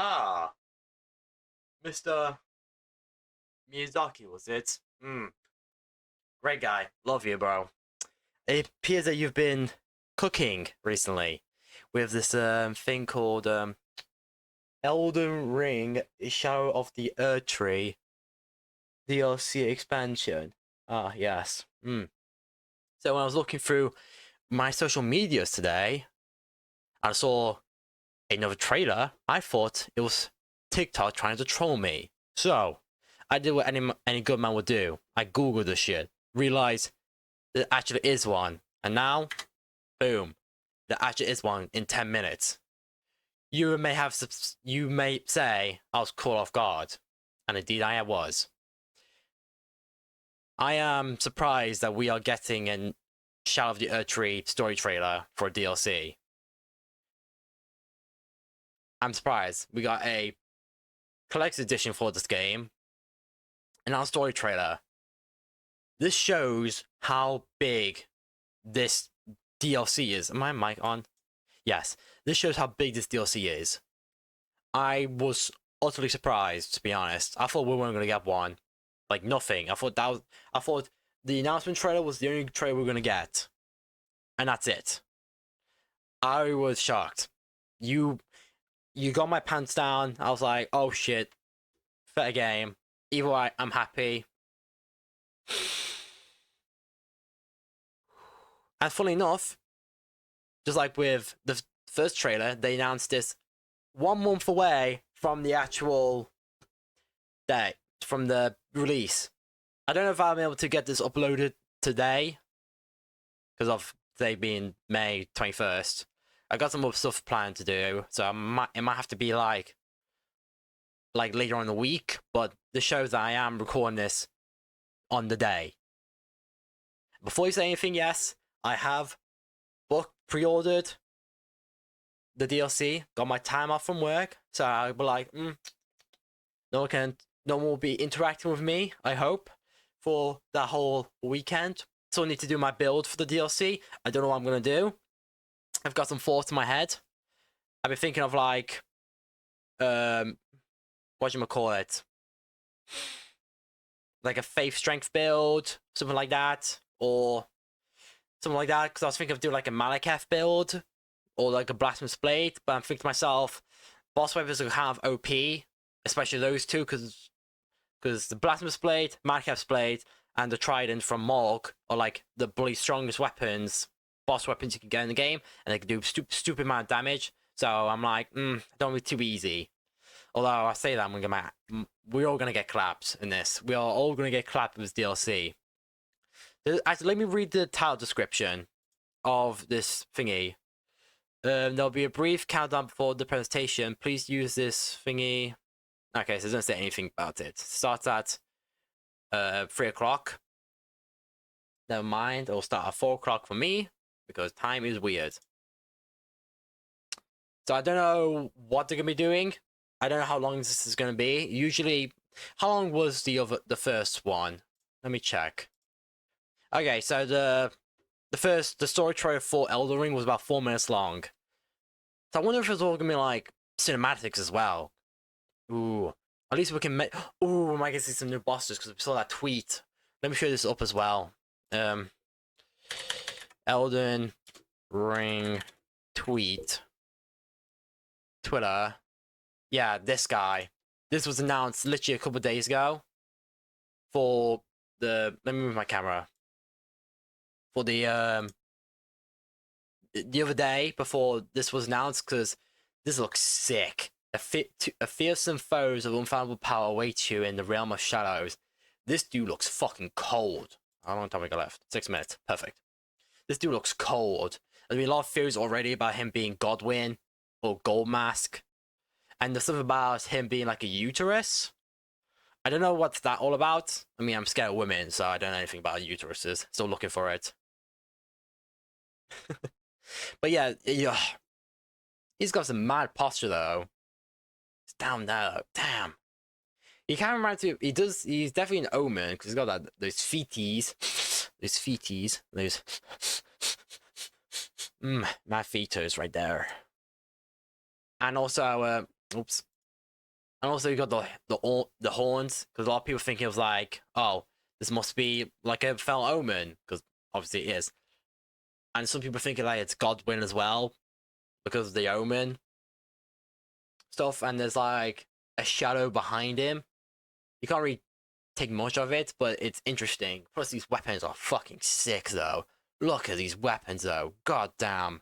Ah, Mr. Miyazaki, was it? Great guy. Love you, bro. It appears that you've been cooking recently with this thing called Elden Ring Shadow of the Erdtree DLC expansion. Ah, yes. So when I was looking through my social medias today, I saw another trailer. I thought it was TikTok trying to troll me. So I did what any good man would do. I googled the shit, realized there actually is one, and now, boom, there actually is one in 10 minutes. You may say I was caught off guard, and indeed I was. I am surprised that we are getting a Shadow of the Erdtree story trailer for DLC. I'm surprised. We got a collector's edition for this game, and our story trailer. This shows how big this DLC is. Am my mic on? Yes. This shows how big this DLC is. I was utterly surprised, to be honest. I thought we weren't going to get one. Like, nothing. I thought the announcement trailer was the only trailer we were going to get. And that's it. I was shocked. You got my pants down. I was like, oh shit. Fair game. Either way, I'm happy. And funny enough, just like with the first trailer, they announced this 1 month away from the actual day, from the release. I don't know if I'll be able to get this uploaded today, because of today being May 21st. I got some other stuff planned to do, so it might have to be like later on in the week, but this shows that I am recording this on the day. Before you say anything, yes, I have pre-ordered the DLC, got my time off from work, so I'll be like, no one will be interacting with me, I hope, for that whole weekend. So I need to do my build for the DLC. I don't know what I'm gonna do. I've got some thoughts in my head. I've been thinking of like, whatchamacallit, like a faith strength build, something like that, or something like that, because I was thinking of doing like a Malekith build, or like a Blasphemous Blade, but I'm thinking to myself, boss weapons are kind of OP, especially those two, because the Blasphemous Blade, Malekith's Blade, and the Trident from Morg are like the bloody strongest boss weapons you can get in the game, and they can do stupid amount of damage. So I'm like, don't be too easy. Although I say that, we're all gonna get clapped in this. We are all gonna get clapped with DLC. Actually, let me read the title description of this thingy. There'll be a brief countdown before the presentation. Please use this thingy. Okay, so it doesn't say anything about it. It starts at 3 o'clock. Never mind, it'll start at 4 o'clock for me, because time is weird. So I don't know what they're gonna be doing. I don't know how long this is gonna be. Usually, how long was the first one? Let me check. Okay, so the story trailer for Elden Ring was about 4 minutes long. So I wonder if it's all gonna be like cinematics as well. Ooh, at least we can make. Ooh, we might get to see some new bosses because we saw that tweet. Let me show this up as well. Elden Ring tweet. Twitter. Yeah, this guy. This was announced literally a couple of days ago. For the let me move my camera. For the other day before this was announced, because this looks sick. A fearsome foes of unfathomable power await you in the realm of shadows. This dude looks fucking cold. How long time we got left? 6 minutes. Perfect. This dude looks cold. There's been a lot of theories already about him being Godwyn or Gold Mask. And there's something about him being like a uterus. I don't know what's that all about. I mean, I'm scared of women, so I don't know anything about uteruses. Still looking for it. But yeah, he's got some mad posture though. It's down there. Damn. He can't remember to. He does. He's definitely an omen because he's got those feeties. Those my feeters right there. And also, oops. And also you got the horns, because a lot of people think it was like, oh, this must be like a fell omen, because obviously it is. And some people think like it's Godwin as well, because of the omen stuff. And there's like a shadow behind him. You can't really take much of it, but it's interesting. Plus, these weapons are fucking sick, though. Look at these weapons, though. God damn.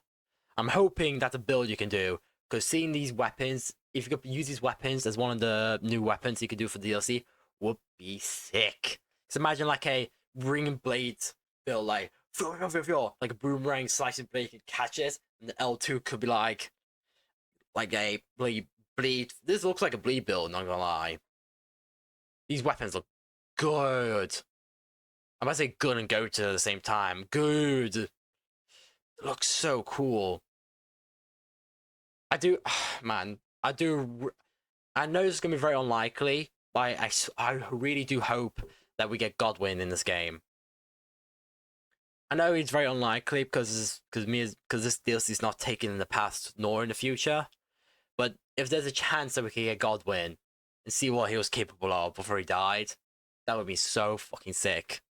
I'm hoping that's a build you can do, because seeing these weapons, if you could use these weapons as one of the new weapons you could do for DLC, would be sick. So imagine like a ring and blade build, like like a boomerang slicing blade, you can catch it, and the L2 could be like a bleed. This looks like a bleed build, not gonna lie. These weapons look good. I'm about to say good and go to at the same time. Good. It looks so cool. I do, man. I do. I know this is gonna be very unlikely, but I really do hope that we get Godwin in this game. I know it's very unlikely because this DLC is not taken in the past nor in the future. But if there's a chance that we could get Godwin and see what he was capable of before he died, that would be so fucking sick.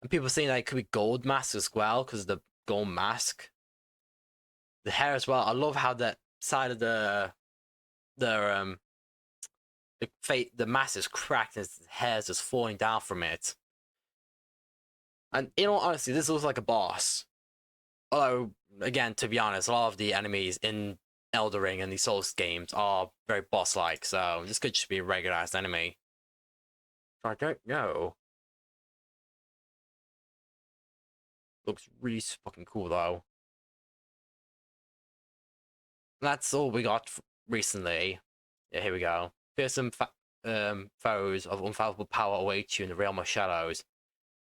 And people saying that it could be gold mask as well because of the gold mask. The hair as well. I love how that side of the mask is cracked and his hair's just falling down from it. And in all honesty, this looks like a boss. Although, again, to be honest, a lot of the enemies in Elden Ring and these Souls games are very boss-like, so this could just be a regularized enemy. I don't know. Looks really fucking cool, though. That's all we got recently. Yeah, here we go. Fearsome foes of unfathomable power await you in the realm of shadows.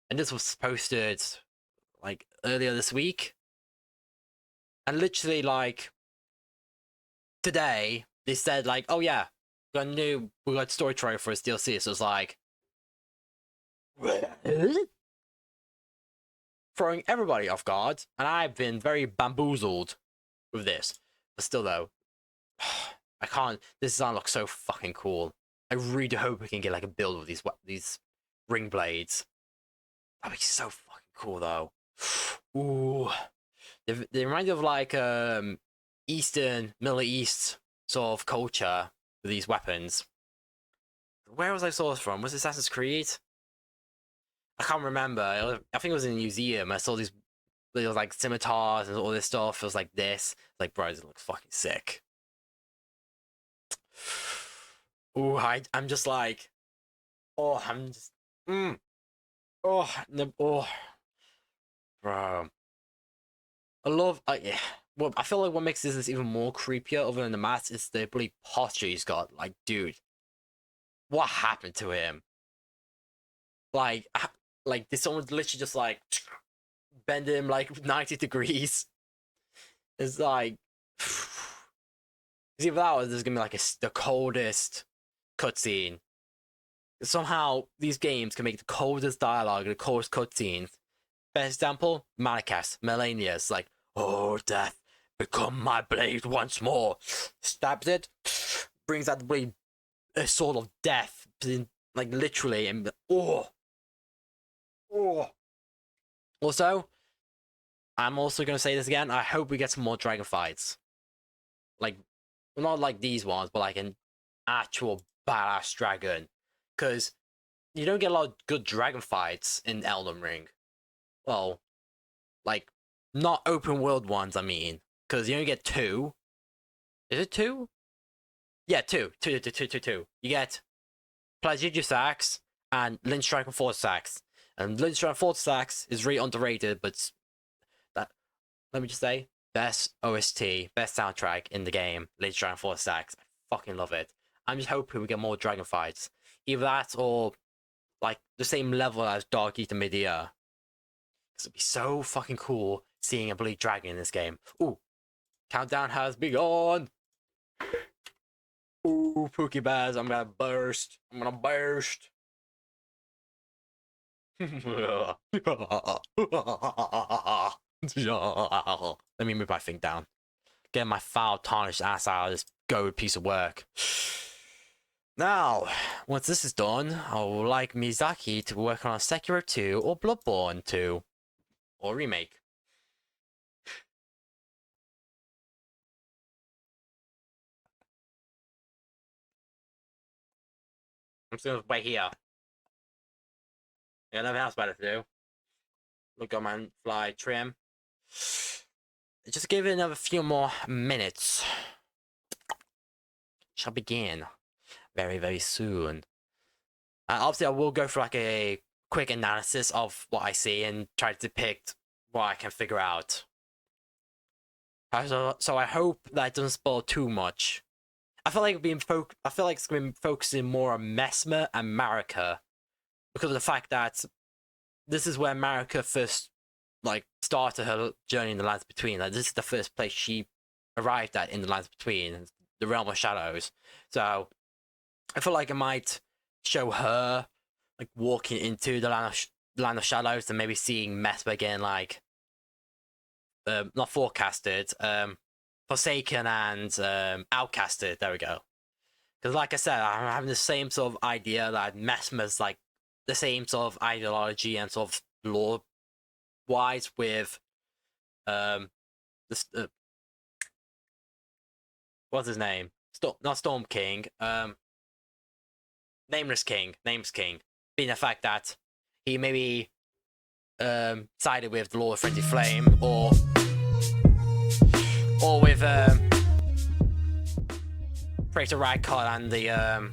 And this was posted, like, earlier this week. And literally, like, today, they said, like, oh yeah, we got story trailer for this DLC. So it's like, throwing everybody off guard. And I've been very bamboozled with this. But still, though, I can't. This design looks so fucking cool. I really hope we can get like a build with these ring blades. That'd be so fucking cool, though. Ooh, they remind me of like Eastern, Middle East sort of culture with these weapons. Where was I sourced from? Was it Assassin's Creed? I can't remember. I think it was in a museum. I saw these little like scimitars and all this stuff. It was like this. Like, bro, this looks fucking sick. Ooh, I'm just like, oh, I'm just, oh, no, oh, bro. I love, yeah. Well, I feel like what makes this even more creepier, other than the mask, is the bloody posture he's got. Like, dude, what happened to him? Like, did someone literally just like bend him like 90 degrees? It's like, see, if that was, there's gonna be like the coldest cutscene. Somehow, these games can make the coldest dialogue and the coldest cutscenes. Best example, Malakas, Melanius, like, oh, death, become my blade once more. Stabs it, brings out the blade, a sword of death, like, literally, and oh. Also, I'm also going to say this again, I hope we get some more dragon fights. Like, not like these ones, but like an actual badass dragon. Because you don't get a lot of good dragon fights in Elden Ring. Well, like, not open world ones, I mean. Because you only get two. Is it two? Yeah, two. You get Plagiatus Axe and Lynch Dragon Force Axe. And Lynch Dragon Force Axe is really underrated, but that, let me just say, best OST, best soundtrack in the game, Lynch Dragon Force Axe. I fucking love it. I'm just hoping we get more dragon fights. Either that or, like, the same level as Dark Eater Mid-Year. Because it'd be so fucking cool seeing a bleed dragon in this game. Ooh, countdown has begun. Ooh, Pookie Bears, I'm gonna burst. Let me move my thing down. Get my foul, tarnished ass out of this gold piece of work. Now, once this is done, I would like Miyazaki to work on a Sekiro 2 or Bloodborne 2 or remake. I'm just gonna wait here. I got nothing else better to do. Look on my fly trim. Just give it another few more minutes. Shall begin very, very soon. Obviously, I will go for like a quick analysis of what I see and try to depict what I can figure out. So I hope that it doesn't spoil too much. I feel like it's going to be focusing more on Mesmer and Marika because of the fact that this is where Marika first like started her journey in the Lands Between. Like this is the first place she arrived at in the Lands Between, the Realm of Shadows. So I feel like it might show her like walking into the Land of Shadows and maybe seeing Mesmer again, like not forecasted, Forsaken and Outcasted. There we go. Because like I said, I'm having the same sort of idea that Mesmer's like the same sort of ideology and sort of lore wise with this what's his name? Not Storm King. Nameless King. Being the fact that he maybe sided with the Lord of Frenzy Flame or with Praetor Rykard and the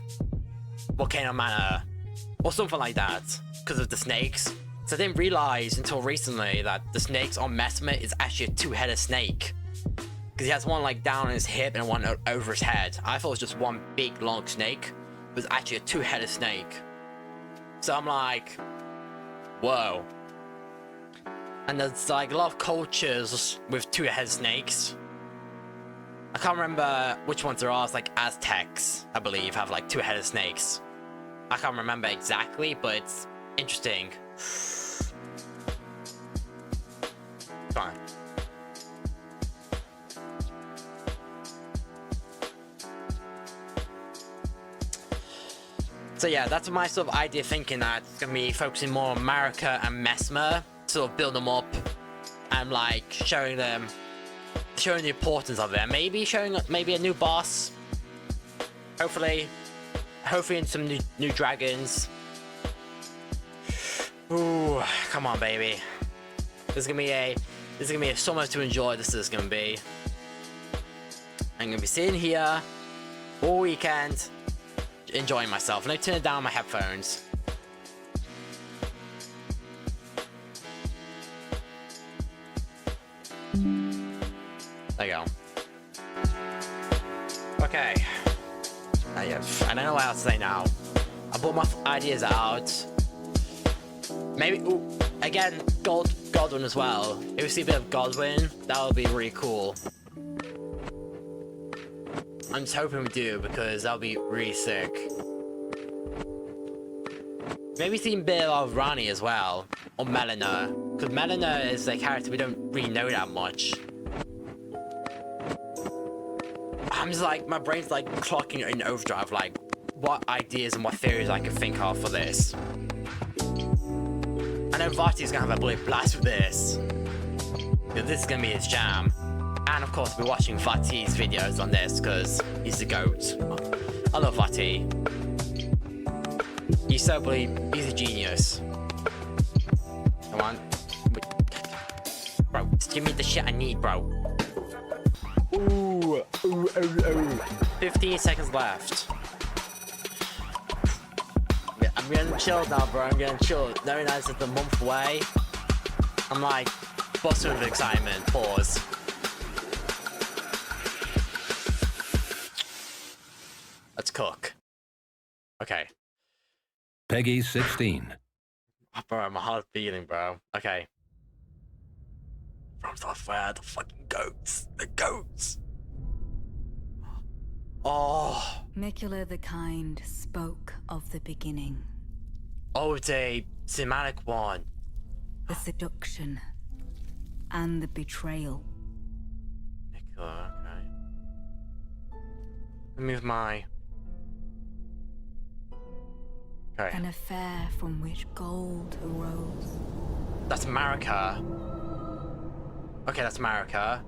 Volcano Manor or something like that because of the snakes. So I didn't realize until recently that the snakes on Mesmer is actually a two-headed snake. Because he has one like down on his hip and one over his head. I thought it was just one big long snake, but it's actually a two-headed snake. So I'm like, whoa. And there's like a lot of cultures with two-headed snakes. I can't remember which ones there are. It's like Aztecs, I believe, have like two-headed snakes. I can't remember exactly, but it's interesting. Fine. So yeah, that's my sort of idea, thinking that it's gonna be focusing more on Marika and Mesmer, sort of build them up and like showing the importance of it. Maybe showing maybe a new boss. Hopefully in some new dragons. Ooh, come on, baby. This is gonna be a summer to enjoy. This is gonna be. I'm gonna be sitting here all weekend, enjoying myself. And I turn down my headphones. There you go. Okay. Yeah, I don't know what else to say now. I brought my ideas out. Maybe, ooh, again, Godwin as well. If we see a bit of Godwin, that would be really cool. I'm just hoping we do, because that would be really sick. Maybe see a bit of Rani as well, or Melina, because Melina is a character we don't really know that much. I'm just like, my brain's like clocking in overdrive, like what ideas and what theories I could think of for this. I know Vati's gonna have a bloody blast with this, because this is gonna be his jam. And of course, we're watching Vati's videos on this, because he's the GOAT. I love Vati. He's a genius. Come on. Bro, just give me the shit I need, bro. Ooh. 15 seconds left. I'm getting chilled now, bro. I'm getting chilled. Knowing that it's a month away, I'm like busting with excitement. Pause. Let's cook. Okay. Peggy 16. Oh, bro, my heart's beating, bro. Okay. From software, the fucking goats. The goats. Oh. Mikula the Kind spoke of the beginning. Oh, it's a cinematic one. The seduction and the betrayal. Nicola, okay. Let me move my Okay. An affair from which gold arose. That's America. Okay, that's America.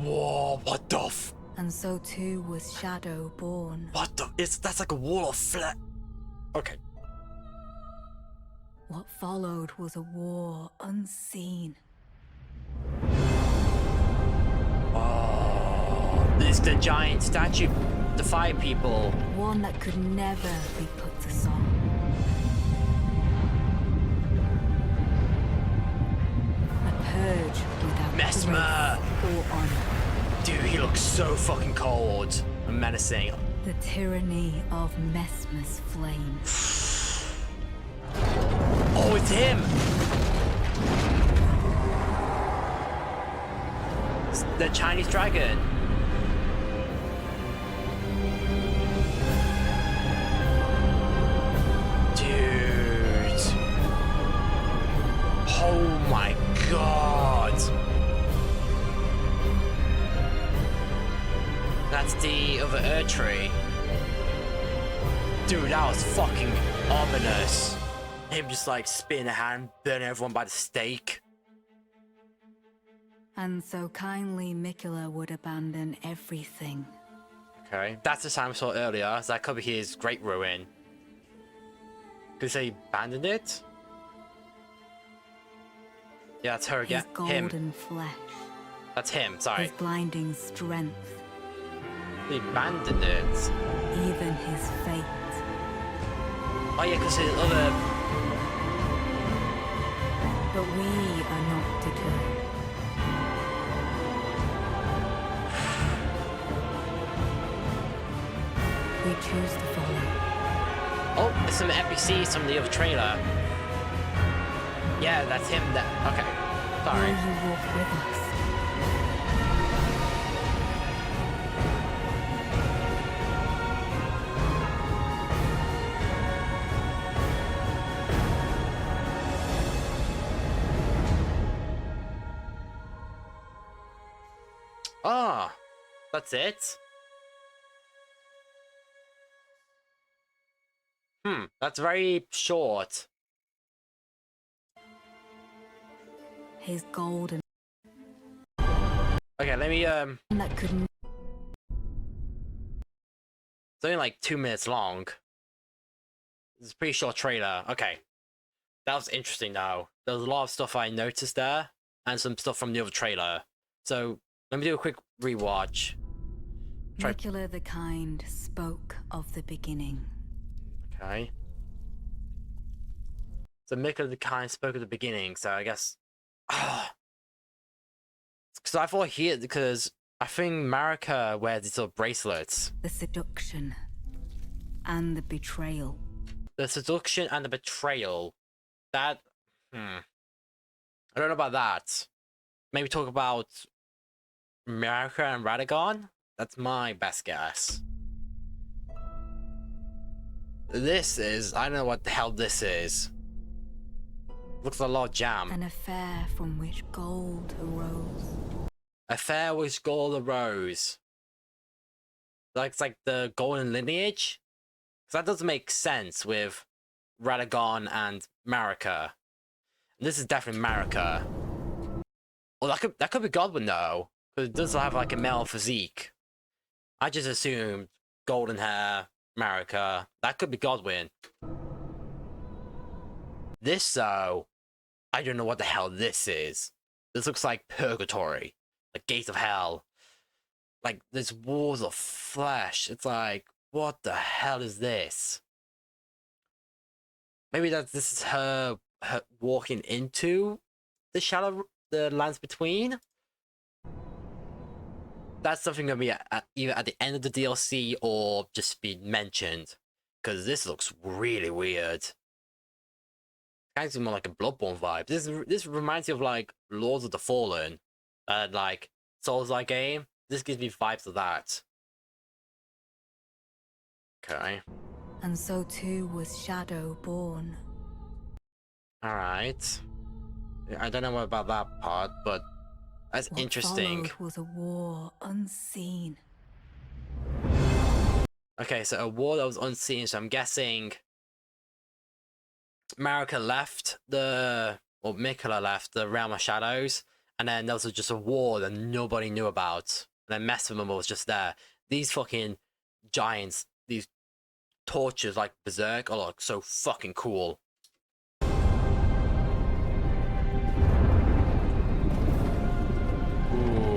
Whoa, what the And so too was Shadow born. What the? That's like a wall of flesh. Okay. What followed was a war unseen. Oh, this is the giant statue, the fire people. One that could never be put to song. A purge without Mesmer. grace or honor. Dude, he looks so fucking cold and menacing. The tyranny of Mesmer's flame. Oh, it's him. It's the Chinese dragon. Dude. Oh my god. That's the other Erdtree. Dude, that was fucking ominous. Him just like spitting a hand, burning everyone by the stake. And so kindly Miquella would abandon everything. Okay, that's the time we saw earlier, so that could be his great ruin. Could say he abandoned it? Yeah, that's her again. His golden flesh. That's him, sorry. His blinding strength. He abandoned it. Even his fate. Oh yeah, because his other... But we are not deterred. We choose to follow. Oh, there's some NPCs from the other trailer. Yeah, that's him. Okay, sorry. Will you walk with us? Ah, that's it. That's very short. His golden Okay, let me that couldn't. it's only like 2 minutes long. It's a pretty short trailer. Okay. That was interesting though. There was a lot of stuff I noticed there, and some stuff from the other trailer. So let me do a quick rewatch. Miquella the Kind spoke of the beginning. Okay. So Miquella the Kind spoke at the beginning, so I guess... Because I thought here, because I think Marika wears these sort of bracelets. The seduction and the betrayal. The seduction and the betrayal. That... I don't know about that. Maybe talk about Marika and Radagon? That's my best guess. This is... I don't know what the hell this is. Looks like a lot of jam. An affair from which gold arose. Affair with gold arose. Like, it's like the golden lineage? Because that doesn't make sense with Radagon and Marika. This is definitely Marika. Well, that could be Godwin though, because it does have like a male physique. I just assumed golden hair, Marika. That could be Godwin. This though, I don't know what the hell this is. This looks like purgatory, like gates of hell. Like there's walls of flesh. It's like, what the hell is this? Maybe this is her walking into the shadow, the lands between. That's something gonna be either at the end of the DLC or just be mentioned, because this looks really weird. Kind of more like a Bloodborne vibe. This reminds me of like Lords of the Fallen, like Souls-like game. This gives me vibes of that. Okay. And so too was Shadow born. All right. I don't know about that part, but that's What interesting. followed was a war unseen. Okay, so a war that was unseen. So I'm guessing America left or Mikola left the realm of shadows, and then there was just a war that nobody knew about. And then Mesmer was just there. These fucking giants, these torches like Berserk, look so fucking cool.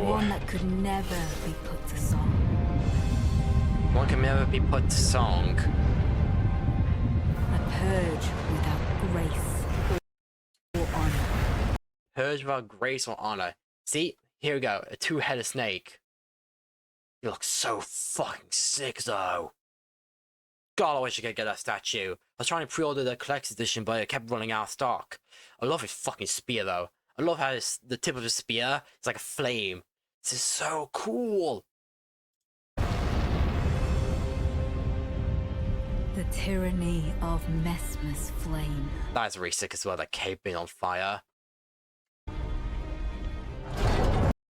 One that could never be put to song. One can never be put to song. A purge without grace or honor. Purge without grace or honor. See, here we go, a two-headed snake. He looks so fucking sick though. God, I wish I could get that statue. I was trying to pre-order the collector's edition, but it kept running out of stock. I love his fucking spear though. I love how the tip of his spear is like a flame. This is so cool. The tyranny of Mesmer's flame. That is really sick as well, that cape being on fire.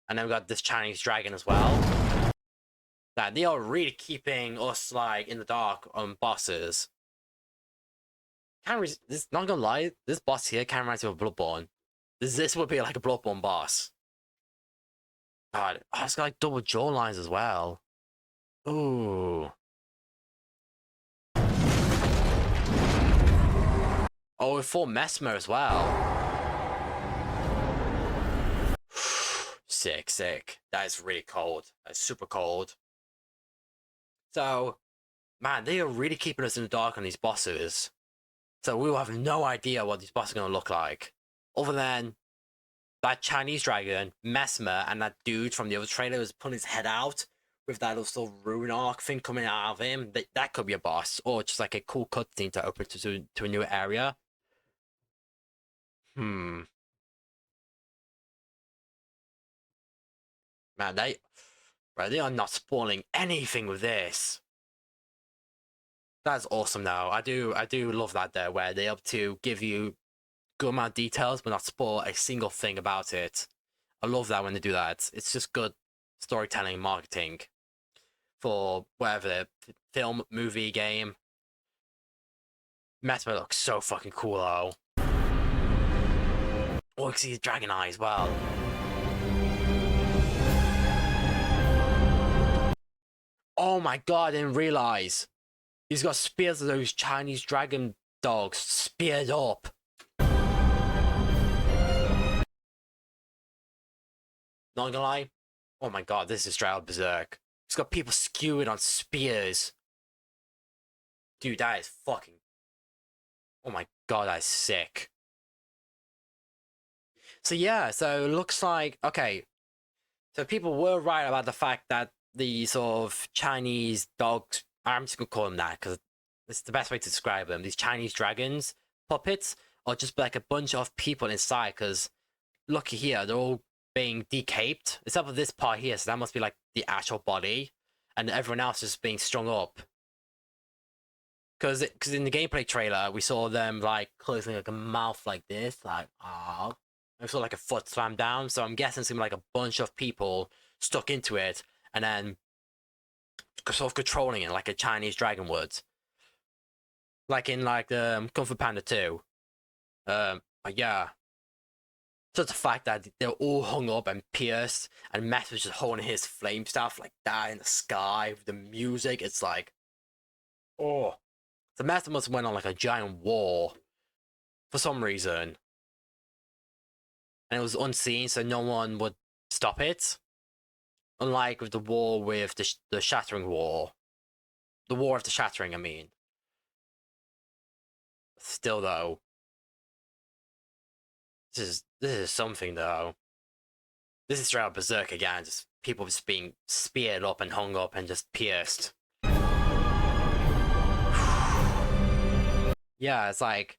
And then we got this Chinese dragon as well. That they are really keeping us like in the dark on bosses. This not gonna lie, this boss here kind of reminds me of Bloodborne. This would be like a Bloodborne boss. God, oh, it's got like double jaw lines as well. Ooh. Oh, with full Mesmer as well. Sick, sick. That is really cold. That's super cold. So, man, they are really keeping us in the dark on these bosses. So we will have no idea what these bosses are going to look like. Other than that Chinese dragon, Mesmer, and that dude from the other trailer was putting his head out with that little rune arc thing coming out of him. That could be a boss. Or just like a cool cutscene to open to a new area. Man, they are not spoiling anything with this. That's awesome though. I do love that there, where they up to give you good amount of details but not spoil a single thing about it. I love that when they do that. It's just good storytelling and marketing for whatever film, movie, game. Mesmer looks so fucking cool though. Oh, you can see his dragon eye as well. Oh my god, I didn't realize. He's got spears of those Chinese dragon dogs speared up. Not gonna lie. Oh my god, this is straight out Berserk. He's got people skewered on spears. Dude, that is fucking... Oh my god, that is sick. So yeah, so it looks like... Okay. So people were right about the fact that the sort of Chinese dogs... I'm just gonna call them that because it's the best way to describe them. These Chinese dragons, puppets, are just like a bunch of people inside. Because look here, they're all being decaped, except for this part here. So that must be like the actual body, and everyone else is being strung up. Because in the gameplay trailer, we saw them like closing like a mouth like this, like ah, and saw like a foot slam down. So I'm guessing it's gonna be like a bunch of people stuck into it, and then sort of controlling it like a Chinese dragon would, like in like Kung Fu Panda 2. But yeah, just the fact that they're all hung up and pierced, and Matt was just holding his flame staff like that in the sky with the music. It's like, oh, the Master must have went on like a giant war for some reason, and it was unseen, so no one would stop it. Unlike with the war with the Shattering War. The War of the Shattering, I mean. Still, though. This is something, though. This is straight out Berserk again. Just people just being speared up and hung up and just pierced. Yeah, it's like...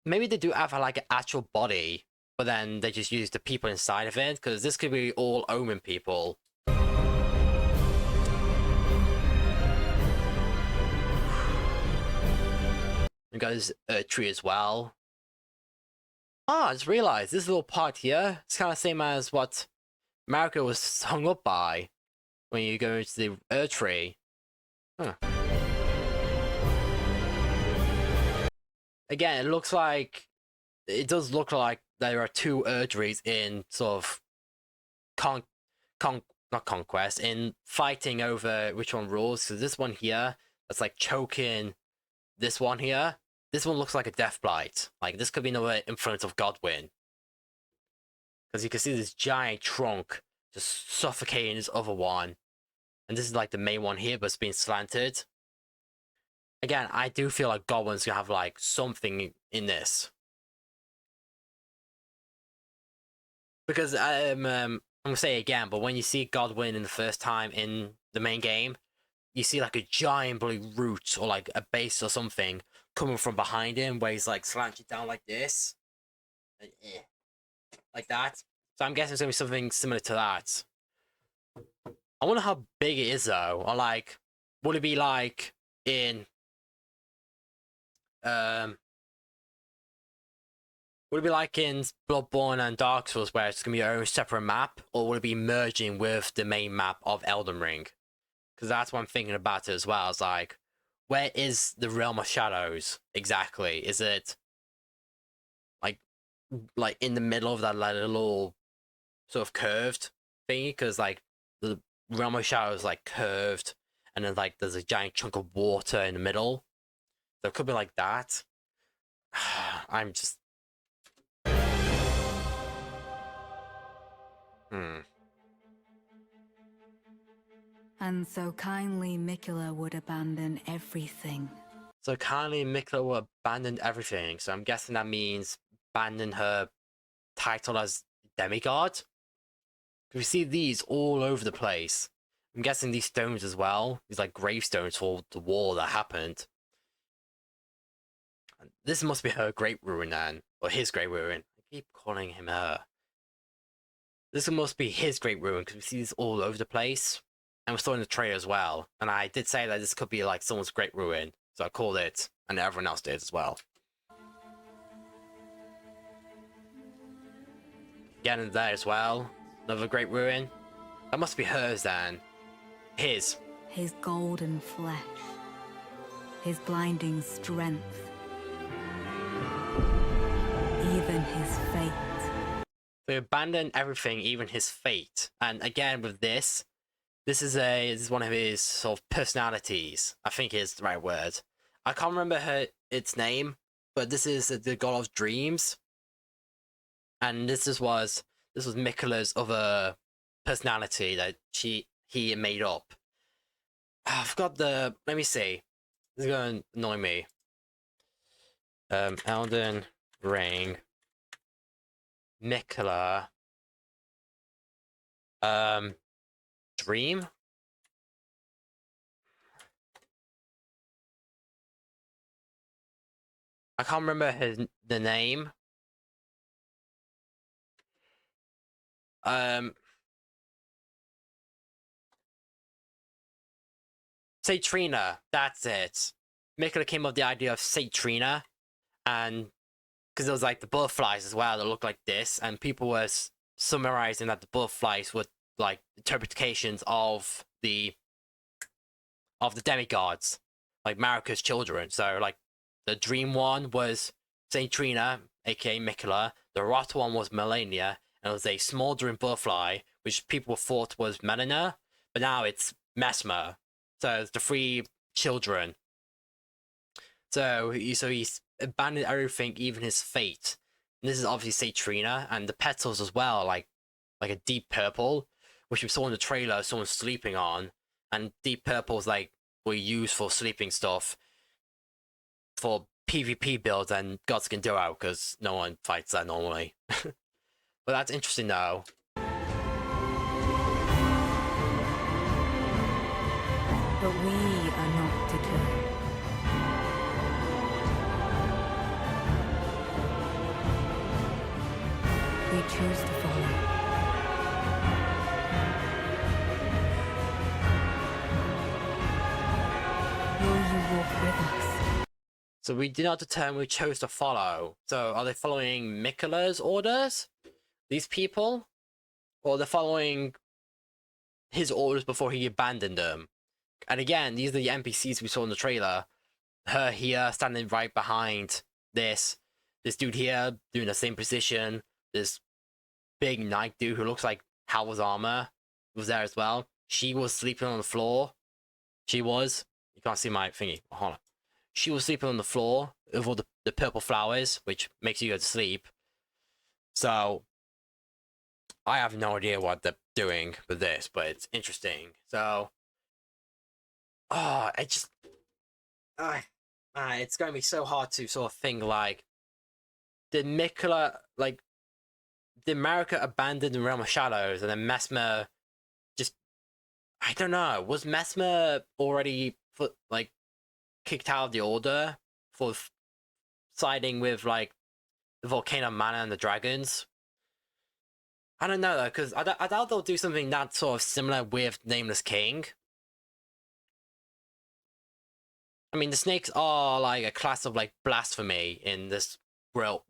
Maybe they do have like an actual body, but then they just use the people inside of it, because this could be all Omen people. We got this Erdtree as well. Ah, I just realized this little part here, it's kind of the same as what Mariko was hung up by when you go into the Erdtree. Huh. again, it does look like there are two Erdtrees in sort of con not conquest, in fighting over which one rules. So this one here that's like choking this one here. This one looks like a death blight. Like this could be another influence of Godwin. Because you can see this giant trunk just suffocating this other one. And this is like the main one here, but it's being slanted. Again, I do feel like Godwin's gonna have like something in this. Because I'm gonna say it again, but when you see Godwin in the first time in the main game, you see like a giant bloody root or like a base or something coming from behind him where he's like slanted down like this. Like that. So I'm guessing it's gonna be something similar to that. I wonder how big it is though. Or like, would it be like in would it be like in Bloodborne and Dark Souls where it's gonna be your own separate map, or would it be merging with the main map of Elden Ring? Because that's what I'm thinking about it as well. It's like, where is the Realm of Shadows exactly? Is it like in the middle of that like, little sort of curved thingy? Because like the Realm of Shadows is like curved, and then like there's a giant chunk of water in the middle. So it could be like that. I'm just. And so kindly Mikula would abandon everything. So kindly Mikla will abandon everything. So I'm guessing that means abandon her title as demigod. We see these all over the place. I'm guessing these stones as well. These like gravestones for the war that happened. This must be her great ruin then, or his great ruin. I keep calling him her. This must be his great ruin because we see this all over the place, and we're still in the trailer as well. And I did say that this could be like someone's great ruin, so I called it, and everyone else did as well. Again, there as well, another great ruin. That must be hers then. His. His golden flesh. His blinding strength. Even his fate. They abandoned everything, even his fate. And again, with this is one of his sort of personalities. I think is the right word. I can't remember its name, but this is the god of dreams. And this was Mikula's other personality that he made up. I forgot the. Let me see. This is going to annoy me. Elden Ring. Mikula. Dream. I can't remember the name. Satrina, that's it. Mikula came up with the idea of Satrina, and because it was like the butterflies as well that look like this, and people were summarizing that the butterflies were like interpretations of the demigods, like Marika's children. So like the dream one was Satrina, aka Mikula. The rot one was Melania, and it was a smoldering butterfly, which people thought was Melina, but now it's Mesmer. So it's the three children. So he's abandoned everything, even his fate. And this is obviously Satrina, and the petals as well, like a deep purple, which we saw in the trailer, someone sleeping on, and deep purples like were used for sleeping stuff for PvP builds, and gods can do out because no one fights that normally. But that's interesting though. But we are not deterred. We choose to follow. Will you walk with us? So we did not determine we chose to follow. So are they following Mikula's orders? These people? Or they're following his orders before he abandoned them? And again, these are the NPCs we saw in the trailer. Her here, standing right behind this dude here doing the same position, this big knight dude who looks like Howell's armor was there as well. She was sleeping on the floor. She was. You can't see my thingy. Hold on. She was sleeping on the floor with all the purple flowers, which makes you go to sleep. So I have no idea what they're doing with this, but it's interesting. So, it just, it's going to be so hard to sort of think like, did Marika abandon the Realm of Shadows, and then Mesmer just, I don't know, was Mesmer already kicked out of the order for siding with like the Volcano Manor and the dragons? I don't know though, because I doubt they'll do something that sort of similar with Nameless King. I mean, the snakes are like a class of like blasphemy in this world.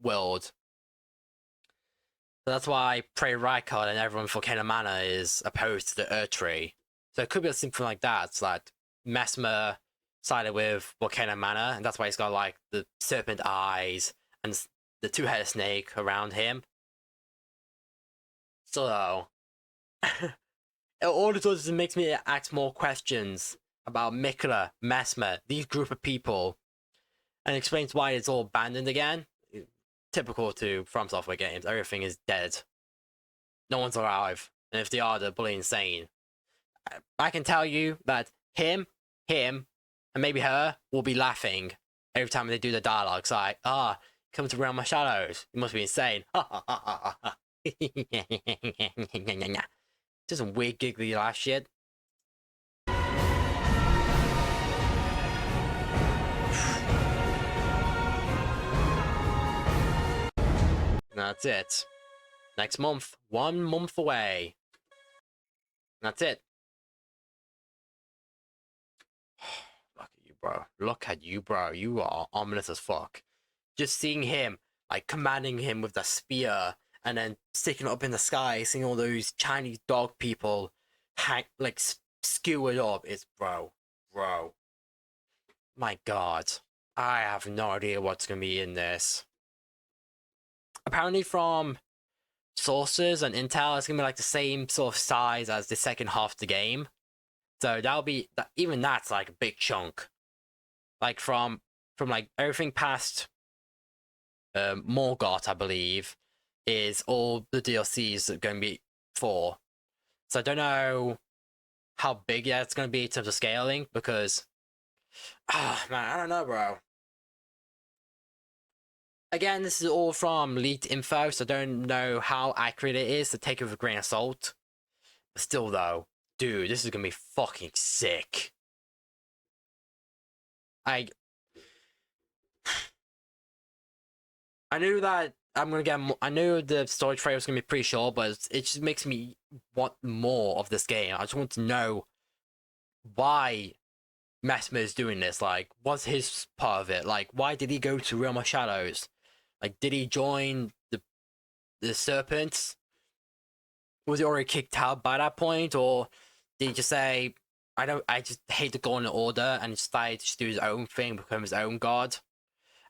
So that's why Prey Rykard and everyone in Volcano Manor is opposed to the Erdtree. So it could be something like that. It's like Mesmer sided with Volcano Manor, and that's why he's got like the serpent eyes and the two-headed snake around him. So, all it does is it makes me ask more questions about Mikula, Mesmer, these group of people, and explains why it's all abandoned again. Typical to From Software games, everything is dead. No one's alive, and if they are, they're bloody insane. I can tell you that him, and maybe her will be laughing every time they do the dialogue. It's like, come to Realm of Shadows. You must be insane. Just some weird giggly laugh shit. That's it. Next month, 1 month away. That's it. Look at you, bro. Look at you, bro. You are ominous as fuck. Just seeing him, like, commanding him with the spear, and then sticking it up in the sky, seeing all those Chinese dog people, skewered up. It's bro. My god. I have no idea what's gonna be in this. Apparently from sources and intel, it's gonna be like the same sort of size as the second half of the game. So that'll be, even that's like a big chunk. Like from like everything past Morgoth, I believe, is all the DLCs are going to be for. So I don't know how big that's going to be in terms of scaling, because man, I don't know, bro. Again, this is all from leaked info, so I don't know how accurate it is, to take it with a grain of salt. But still though, dude, this is going to be fucking sick. I knew that I'm gonna get. I knew the story trailer was gonna be pretty short, but it just makes me want more of this game. I just want to know why Mesmer is doing this. Like, what's his part of it? Like, why did he go to Realm of Shadows? Like, did he join the Serpents? Was he already kicked out by that point, or did he just say, I just hate the Golden Order, and decided to just do his own thing, become his own god?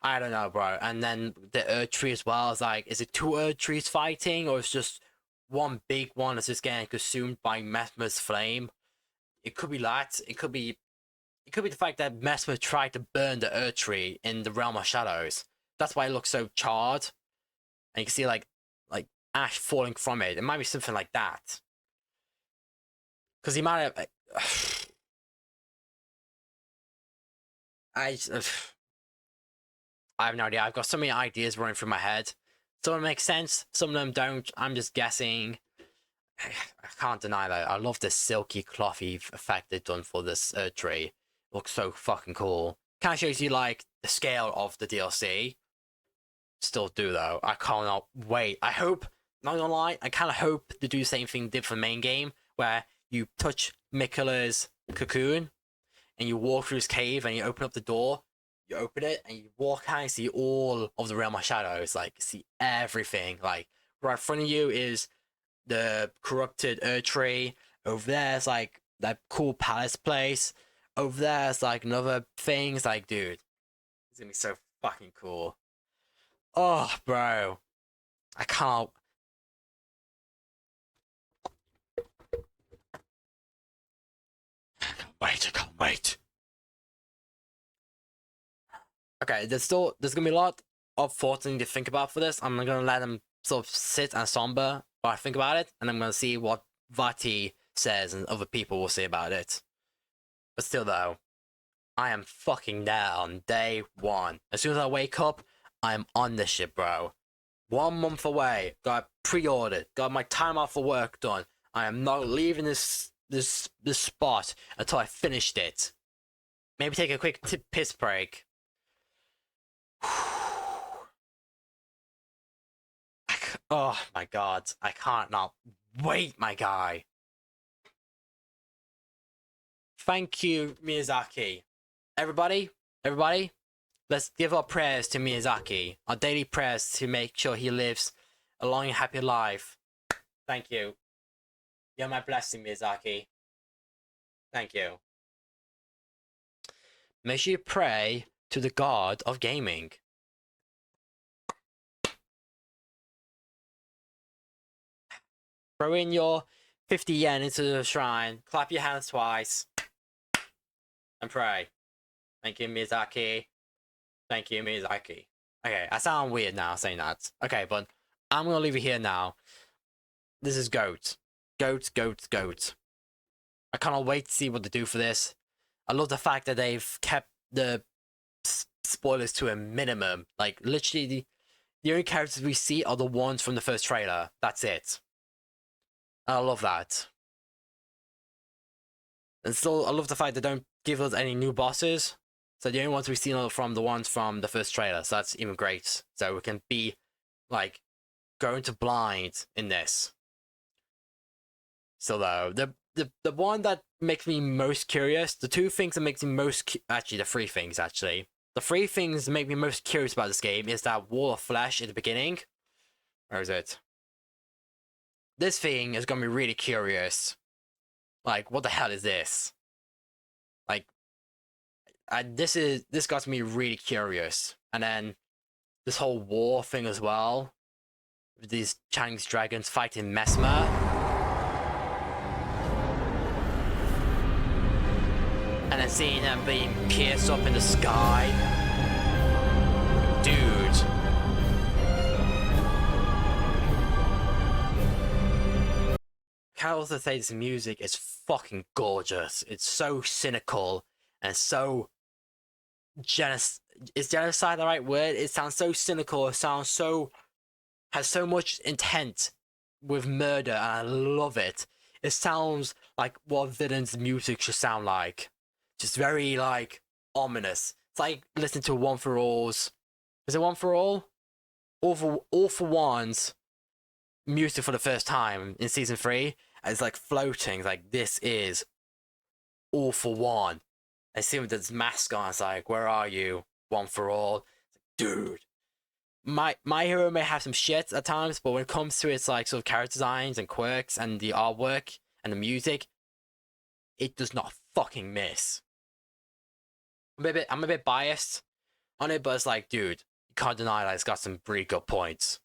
I don't know, bro. And then the Erdtree as well. Is like, is it two Erdtrees fighting, or is just one big one that's just getting consumed by Mesmer's flame? It could be that. It could be the fact that Mesmer tried to burn the Erdtree in the Realm of Shadows. That's why it looks so charred, and you can see like ash falling from it. It might be something like that. Because he might have. I have no idea. I've got so many ideas running through my head. Some of them make sense, some of them don't. I'm just guessing. I can't deny that. I love the silky, clothy effect they've done for this Erdtree. It looks so fucking cool. Kind of shows you like the scale of the DLC. Still do though. I cannot wait. I hope, not gonna lie, I kind of hope they do the same thing they did for the main game, where you touch Mikula's cocoon and you walk through his cave and you open up the door. You open it and you walk out and see all of the Realm of Shadows. Like, see everything. Like, right in front of you is the corrupted Erdtree. Over there's like that cool palace place. Over there's like another thing. It's like, dude, it's gonna be so fucking cool. Oh, bro. I can't. Wait, I can't wait. Okay, there's gonna be a lot of thoughts I need to think about for this. I'm gonna let them sort of sit and somber while I think about it, and I'm gonna see what Vati says and other people will say about it. But still, though, I am fucking there on day one. As soon as I wake up, I'm on this shit, bro. 1 month away. Got pre-ordered. Got my time off for work done. I am not leaving this spot until I finished it. Maybe take a quick piss break. Oh my god, I can't not wait, my guy. Thank you, Miyazaki. Everybody, let's give our prayers to Miyazaki. Our daily prayers to make sure he lives a long and happy life. Thank you. You're my blessing, Miyazaki. Thank you. Make sure you pray to the god of gaming. Throw in your 50 yen into the shrine, clap your hands twice, and pray. Thank you, Miyazaki. Thank you, Miyazaki. Okay, I sound weird now saying that. Okay, but I'm gonna leave it here now. This is Goat. Goat. I cannot wait to see what they do for this. I love the fact that they've kept the spoilers to a minimum. Like, literally, the only characters we see are the ones from the first trailer. That's it. I love that. And still, I love the fact they don't give us any new bosses. So the only ones we've seen are from the ones from the first trailer. So that's even great. So we can be, like, going to blind in this. So though, the one that makes me most curious, the two things that makes me most, actually the three things actually. The three things that make me most curious about this game is that wall of flesh at the beginning. Where is it? This thing is gonna be really curious. Like, what the hell is this? Like, this got me really curious. And then this whole war thing as well. With these Chinese dragons fighting Mesmer. And then seeing them being pierced up in the sky. Dude. Can I also say this music is fucking gorgeous. It's so cynical and so is genocide the right word? It sounds so cynical, it sounds so has so much intent with murder, and I love it. It sounds like what villains' music should sound like. Just very like ominous. It's like listening to One for All's. Is it One for All? All for One's music for the first time in season 3. And it's like floating. It's like, this is All for One. I see with this mask on. It's like, where are you? One for All. Dude. My hero may have some shit at times, but when it comes to its like sort of character designs and quirks and the artwork and the music, it does not fucking miss. I'm a bit biased on it, but it's like, dude, you can't deny that it's got some pretty good points.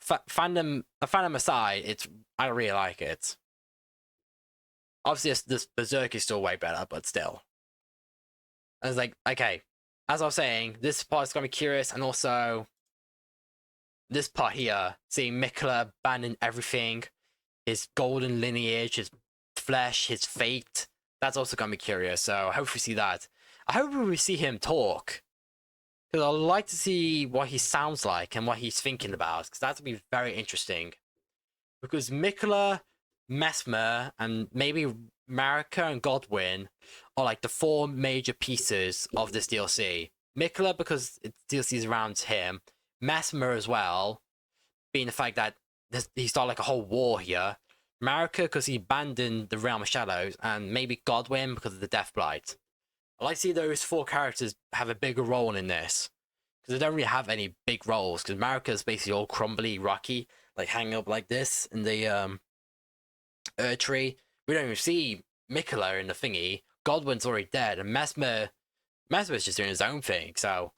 Fandom aside, I really like it. Obviously, this Berserk is still way better, but still. I was like, okay, as I was saying, this part's gonna be curious, and also this part here, seeing Mikla abandon everything, his golden lineage, his flesh, his fate, that's also gonna be curious. So I hope we see that. I hope we see him talk, because I'd like to see what he sounds like and what he's thinking about, because that would be very interesting. Because Mikla, Mesmer, and maybe Marika and Godwin are like the 4 major pieces of this DLC. Mikla, because DLC is around him. Mesmer as well, being the fact that he started like a whole war here. Marika, because he abandoned the Realm of Shadows. And maybe Godwin, because of the Death Blight. I'd like to see those 4 characters have a bigger role in this. Because they don't really have any big roles. Because Marika is basically all crumbly, rocky, like hanging up like this in the Erdtree. We don't even see Mikla in the thingy. Godwin's already dead, and Mesmer's just doing his own thing. So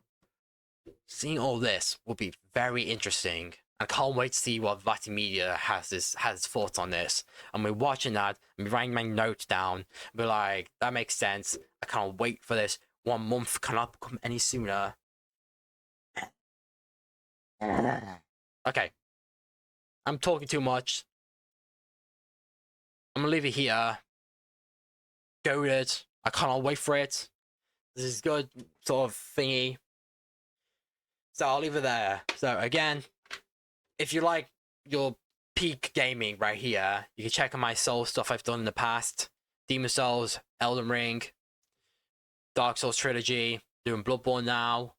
seeing all this will be very interesting. I can't wait to see what Vati Media has thoughts on this. I'm be watching that and be writing my notes down. Be like, that makes sense. I can't wait for this. 1 month cannot come any sooner. Okay. I'm talking too much. I'm gonna leave it here. Go with it. I cannot wait for it. This is good sort of thingy. So I'll leave it there. So again, if you like your peak gaming right here, you can check out my Souls stuff I've done in the past. Demon Souls, Elden Ring, Dark Souls Trilogy, doing Bloodborne now.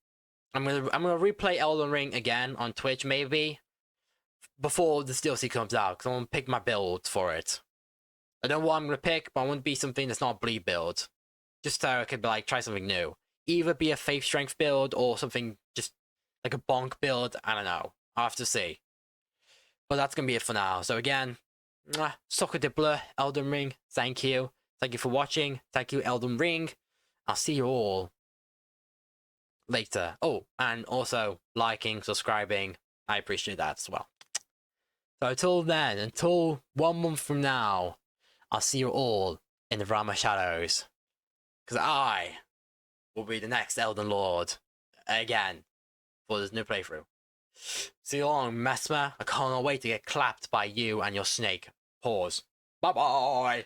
I'm gonna replay Elden Ring again on Twitch maybe before this DLC comes out, because I want to pick my build for it. I don't know what I'm gonna pick, but I want to be something that's not a bleed build. Just so I could like try something new. Either be a faith strength build or something just like a bonk build. I don't know. I'll have to see. But that's gonna be it for now. So again, Soccer Dibbler, Elden Ring, thank you. Thank you for watching. Thank you, Elden Ring. I'll see you all later. Oh, and also liking, subscribing. I appreciate that as well. So until then, until 1 month from now, I'll see you all in the realm of shadows. Because I will be the next Elden Lord again for this new playthrough. See you long, Mesmer. I can't wait to get clapped by you and your snake. Pause. Bye bye.